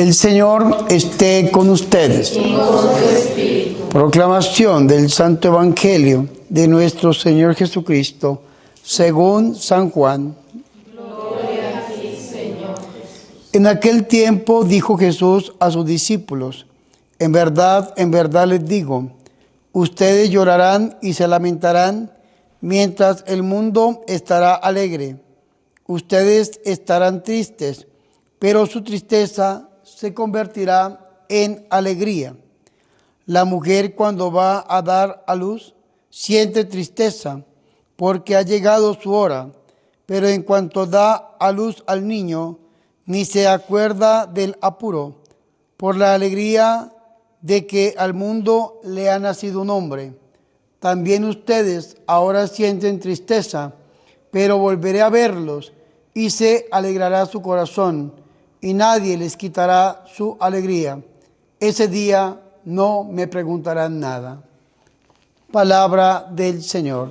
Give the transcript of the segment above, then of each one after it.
El Señor esté con ustedes. Y con tu espíritu. Proclamación del Santo Evangelio de nuestro Señor Jesucristo, según San Juan. Gloria a ti, Señor. En aquel tiempo dijo Jesús a sus discípulos: en verdad les digo, ustedes llorarán y se lamentarán, mientras el mundo estará alegre. Ustedes estarán tristes, pero su tristeza se convertirá en alegría. La mujer, cuando va a dar a luz, siente tristeza porque ha llegado su hora, pero en cuanto da a luz al niño, ni se acuerda del apuro, por la alegría de que al mundo le ha nacido un hombre. También ustedes ahora sienten tristeza, pero volveré a verlos y se alegrará su corazón, y nadie les quitará su alegría. Ese día no me preguntarán nada. Palabra del Señor.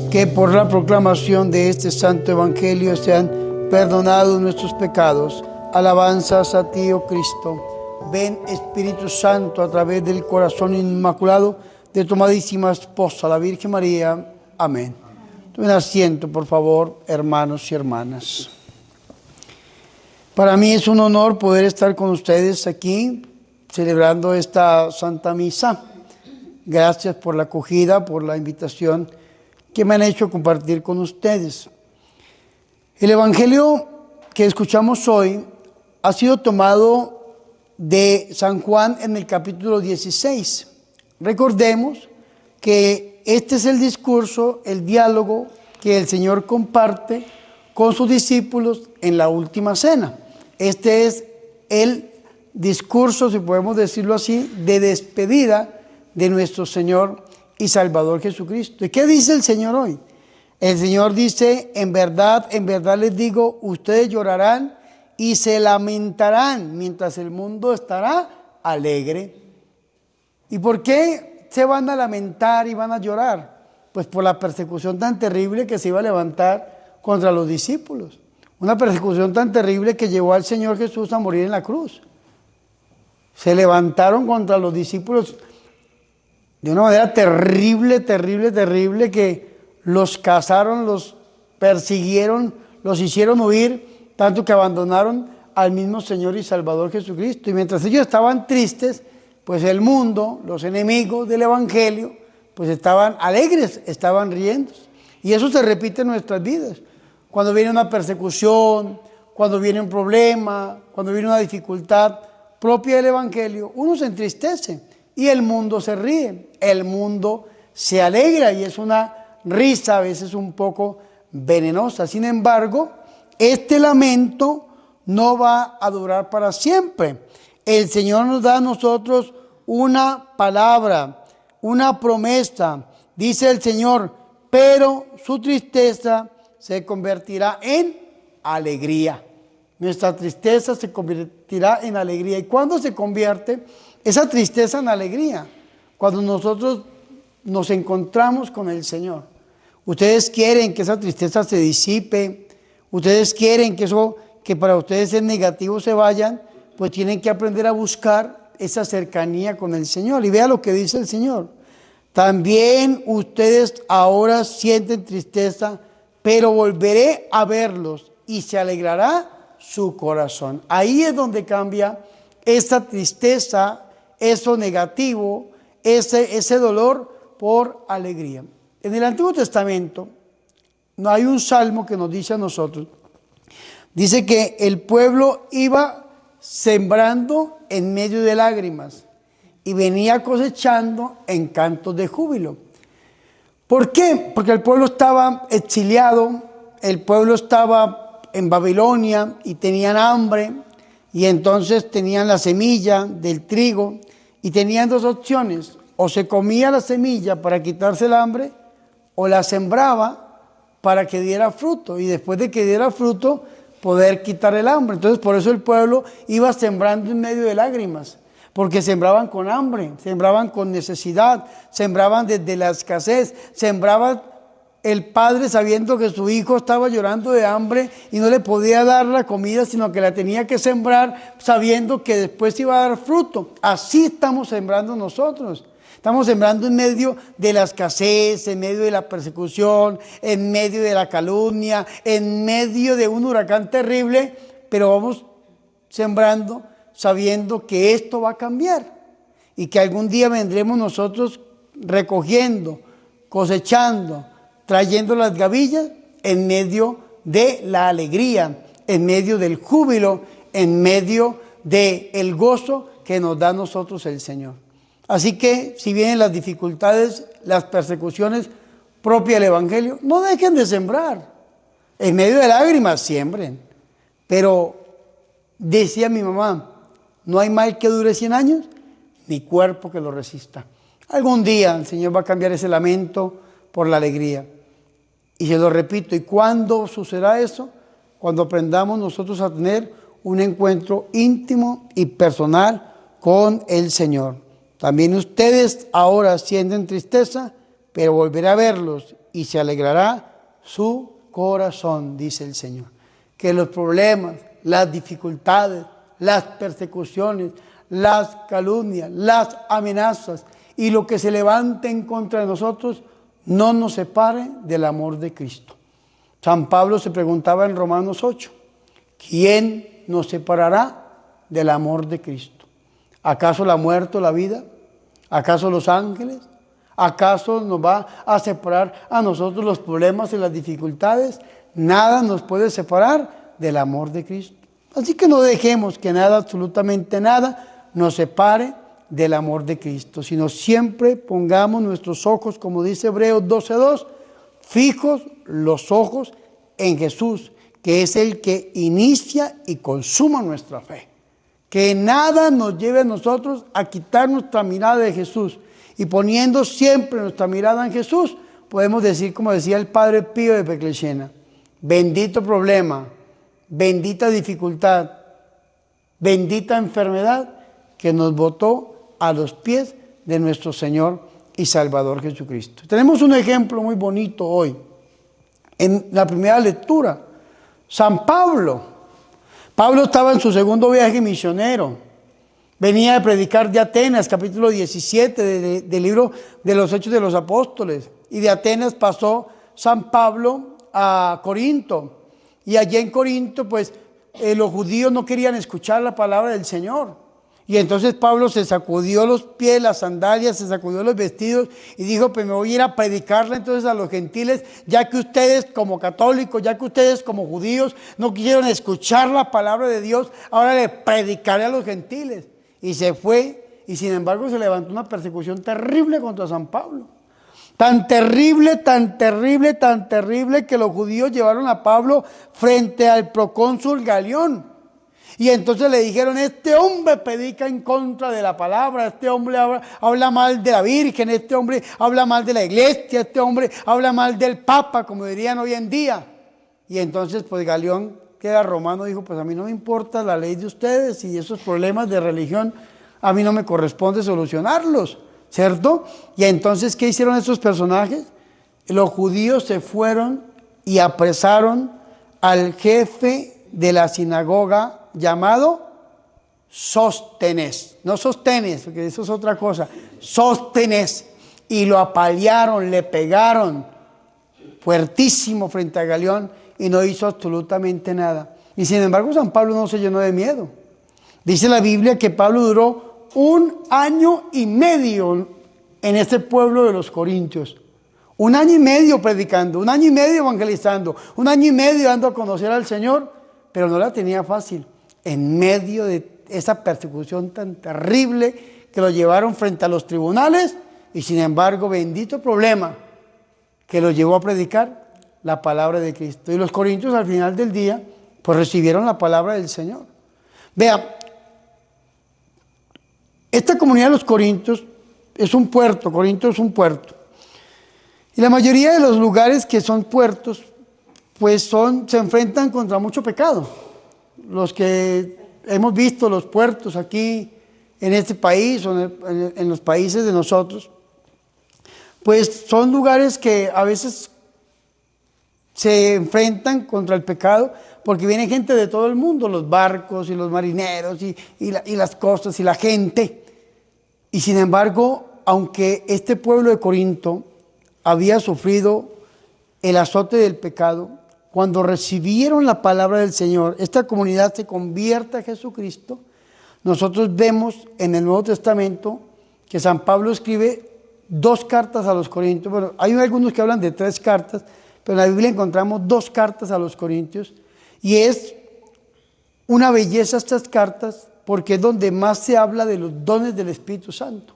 Que por la proclamación de este santo evangelio sean perdonados nuestros pecados. Alabanzas a ti, oh Cristo. Ven, Espíritu Santo, a través del corazón inmaculado de tu amadísima esposa, la Virgen María. Amén. Tomen asiento, por favor, hermanos y hermanas. Para mí es un honor poder estar con ustedes aquí celebrando esta Santa Misa. Gracias por la acogida, por la invitación que me han hecho compartir con ustedes. El Evangelio que escuchamos hoy ha sido tomado de San Juan en el capítulo 16. Recordemos que este es el discurso, el diálogo que el Señor comparte con sus discípulos en la última cena. Este es el discurso, si podemos decirlo así, de despedida de nuestro Señor y Salvador Jesucristo. ¿Y qué dice el Señor hoy? El Señor dice: en verdad les digo, ustedes llorarán y se lamentarán mientras el mundo estará alegre. ¿Y por qué se van a lamentar y van a llorar? Pues por la persecución tan terrible que se iba a levantar contra los discípulos. Una persecución tan terrible que llevó al Señor Jesús a morir en la cruz. Se levantaron contra los discípulos de una manera terrible, que los cazaron, los persiguieron, los hicieron huir, tanto que abandonaron al mismo Señor y Salvador Jesucristo. Y mientras ellos estaban tristes, pues el mundo, los enemigos del Evangelio, pues estaban alegres, estaban riendo. Y eso se repite en nuestras vidas. Cuando viene una persecución, cuando viene un problema, cuando viene una dificultad propia del Evangelio, uno se entristece y el mundo se ríe, el mundo se alegra, y es una risa a veces un poco venenosa. Sin embargo, este lamento no va a durar para siempre. El Señor nos da a nosotros una palabra, una promesa. Dice el Señor: pero su tristeza se convertirá en alegría. Nuestra tristeza se convertirá en alegría. ¿Y cuándo se convierte esa tristeza en alegría? Cuando nosotros nos encontramos con el Señor. Ustedes quieren que esa tristeza se disipe, ustedes quieren que eso que para ustedes es negativo se vayan, pues tienen que aprender a buscar esa cercanía con el Señor. Y vea lo que dice el Señor: también ustedes ahora sienten tristeza, pero volveré a verlos y se alegrará su corazón. Ahí es donde cambia esa tristeza, eso negativo, ese dolor por alegría. En el Antiguo Testamento no hay un salmo que nos dice a nosotros, dice que el pueblo iba sembrando en medio de lágrimas y venía cosechando en cantos de júbilo. ¿Por qué? Porque el pueblo estaba exiliado, el pueblo estaba en Babilonia y tenían hambre, y entonces tenían la semilla del trigo y tenían dos opciones: o se comía la semilla para quitarse el hambre, o la sembraba para que diera fruto, y después de que diera fruto poder quitar el hambre. Entonces por eso el pueblo iba sembrando en medio de lágrimas, porque sembraban con hambre, sembraban con necesidad, sembraban desde la escasez, sembraban el padre, sabiendo que su hijo estaba llorando de hambre y no le podía dar la comida, sino que la tenía que sembrar, sabiendo que después iba a dar fruto. Así estamos sembrando nosotros. Estamos sembrando en medio de la escasez, en medio de la persecución, en medio de la calumnia, en medio de un huracán terrible, pero vamos sembrando sabiendo que esto va a cambiar y que algún día vendremos nosotros recogiendo, cosechando, trayendo las gavillas en medio de la alegría, en medio del júbilo, en medio del gozo que nos da a nosotros el Señor. Así que si vienen las dificultades, las persecuciones propias del Evangelio, no dejen de sembrar. En medio de lágrimas siembren. Pero decía mi mamá, no hay mal que dure 100 años, ni cuerpo que lo resista. Algún día el Señor va a cambiar ese lamento por la alegría. Y se lo repito, ¿y cuándo sucederá eso? Cuando aprendamos nosotros a tener un encuentro íntimo y personal con el Señor. También ustedes ahora sienten tristeza, pero volveré a verlos y se alegrará su corazón, dice el Señor. Que los problemas, las dificultades, las persecuciones, las calumnias, las amenazas y lo que se levante en contra de nosotros no nos separe del amor de Cristo. San Pablo se preguntaba en Romanos 8, ¿quién nos separará del amor de Cristo? ¿Acaso la muerte o la vida? ¿Acaso los ángeles? ¿Acaso nos va a separar a nosotros los problemas y las dificultades? Nada nos puede separar del amor de Cristo. Así que no dejemos que nada, absolutamente nada, nos separe del amor de Cristo, sino siempre pongamos nuestros ojos, como dice Hebreos 12:2, fijos los ojos en Jesús, que es el que inicia y consuma nuestra fe. Que nada nos lleve a nosotros a quitar nuestra mirada de Jesús. Y poniendo siempre nuestra mirada en Jesús, podemos decir, como decía el Padre Pío de Peclechena, bendito problema, bendita dificultad, bendita enfermedad que nos botó a los pies de nuestro Señor y Salvador Jesucristo. Tenemos un ejemplo muy bonito hoy. En la primera lectura, San Pablo. Pablo estaba en su segundo viaje misionero. Venía de predicar de Atenas, capítulo 17 del libro de los Hechos de los Apóstoles. Y de Atenas pasó San Pablo a Corinto. Y allí en Corinto, pues, los judíos no querían escuchar la palabra del Señor. Y entonces Pablo se sacudió los pies, las sandalias, se sacudió los vestidos y dijo, pues me voy a ir a predicarle entonces a los gentiles, ya que ustedes como católicos, ya que ustedes como judíos no quisieron escuchar la palabra de Dios, ahora le predicaré a los gentiles. Y se fue, y sin embargo se levantó una persecución terrible contra San Pablo. Tan terrible, tan terrible, tan terrible que los judíos llevaron a Pablo frente al procónsul Galión. Y entonces le dijeron, este hombre predica en contra de la palabra, este hombre habla mal de la Virgen, este hombre habla mal de la iglesia, este hombre habla mal del Papa, como dirían hoy en día. Y entonces pues Galión, que era romano, dijo, pues a mí no me importa la ley de ustedes y esos problemas de religión, a mí no me corresponde solucionarlos, ¿cierto? Y entonces, ¿qué hicieron esos personajes? Los judíos se fueron y apresaron al jefe de la sinagoga llamado Sóstenes, no Sostenes, porque eso es otra cosa, Sóstenes, y lo apalearon, le pegaron fuertísimo frente a Galión y no hizo absolutamente nada. Y sin embargo San Pablo no se llenó de miedo. Dice la Biblia que Pablo duró 1 año y medio en este pueblo de los Corintios. 1 año y medio predicando, 1 año y medio evangelizando, 1 año y medio dando a conocer al Señor, pero no la tenía fácil. En medio de esa persecución tan terrible que lo llevaron frente a los tribunales y sin embargo, bendito problema que lo llevó a predicar la palabra de Cristo. Y los corintios al final del día, pues recibieron la palabra del Señor. Vean, esta comunidad de los corintios es un puerto, Corinto es un puerto. Y la mayoría de los lugares que son puertos, pues se enfrentan contra mucho pecado. Los que hemos visto los puertos aquí en este país o en los países de nosotros, pues son lugares que a veces se enfrentan contra el pecado, porque viene gente de todo el mundo, los barcos y los marineros y las costas y la gente. Y sin embargo, aunque este pueblo de Corinto había sufrido el azote del pecado, cuando recibieron la palabra del Señor, esta comunidad se convierte a Jesucristo. Nosotros vemos en el Nuevo Testamento que San Pablo escribe 2 cartas a los Corintios. Bueno, hay algunos que hablan de 3 cartas, pero en la Biblia encontramos 2 cartas a los Corintios. Y es una belleza estas cartas, porque es donde más se habla de los dones del Espíritu Santo.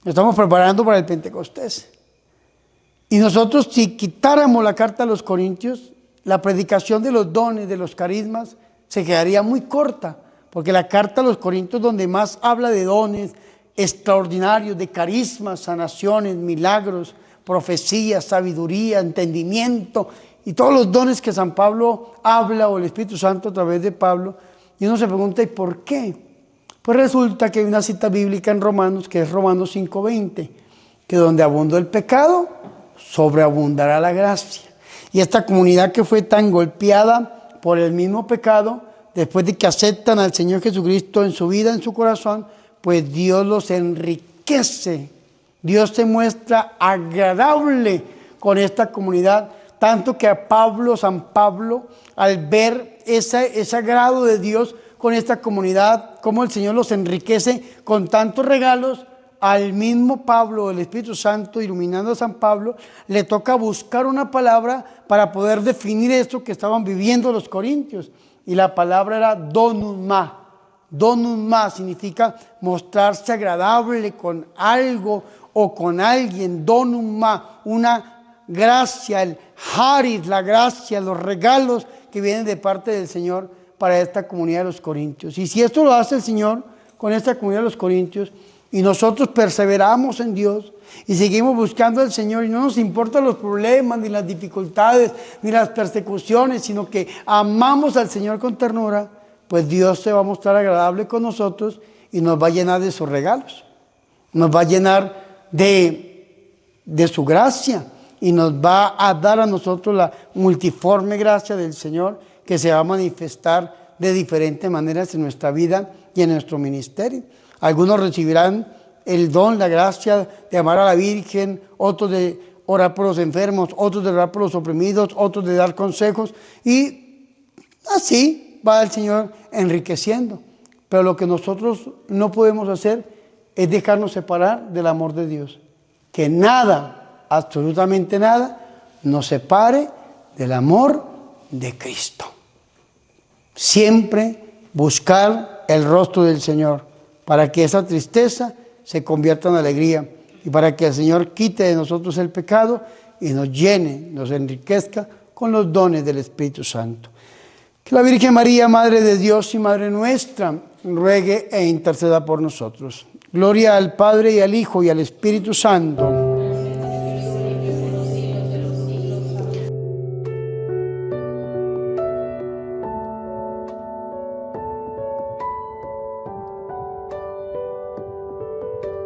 Nos estamos preparando para el Pentecostés. Y nosotros, si quitáramos la carta a los Corintios, la predicación de los dones, de los carismas, se quedaría muy corta, porque la carta a los Corintios donde más habla de dones extraordinarios, de carismas, sanaciones, milagros, profecías, sabiduría, entendimiento y todos los dones que San Pablo habla, o el Espíritu Santo a través de Pablo. Y uno se pregunta, ¿y por qué? Pues resulta que hay una cita bíblica en Romanos, que es Romanos 5:20, que donde abundó el pecado, sobreabundará la gracia. Y esta comunidad que fue tan golpeada por el mismo pecado, después de que aceptan al Señor Jesucristo en su vida, en su corazón, pues Dios los enriquece. Dios se muestra agradable con esta comunidad, tanto que a San Pablo, al ver ese agrado de Dios con esta comunidad, como el Señor los enriquece con tantos regalos, al mismo Pablo, el Espíritu Santo iluminando a San Pablo, le toca buscar una palabra para poder definir esto que estaban viviendo los corintios. Y la palabra era donumá. Donumá significa mostrarse agradable con algo o con alguien. Donumá, una gracia, el haris, la gracia, los regalos que vienen de parte del Señor para esta comunidad de los corintios. Y si esto lo hace el Señor con esta comunidad de los corintios, y nosotros perseveramos en Dios y seguimos buscando al Señor, y no nos importan los problemas, ni las dificultades, ni las persecuciones, sino que amamos al Señor con ternura, pues Dios se va a mostrar agradable con nosotros y nos va a llenar de sus regalos, nos va a llenar de su gracia, y nos va a dar a nosotros la multiforme gracia del Señor, que se va a manifestar de diferentes maneras en nuestra vida y en nuestro ministerio. Algunos recibirán el don, la gracia de amar a la Virgen, otros de orar por los enfermos, otros de orar por los oprimidos, otros de dar consejos, y así va el Señor enriqueciendo. Pero lo que nosotros no podemos hacer es dejarnos separar del amor de Dios. Que nada, absolutamente nada, nos separe del amor de Cristo. Siempre buscar el rostro del Señor, para que esa tristeza se convierta en alegría, y para que el Señor quite de nosotros el pecado y nos llene, nos enriquezca con los dones del Espíritu Santo. Que la Virgen María, Madre de Dios y Madre nuestra, ruegue e interceda por nosotros. Gloria al Padre y al Hijo y al Espíritu Santo.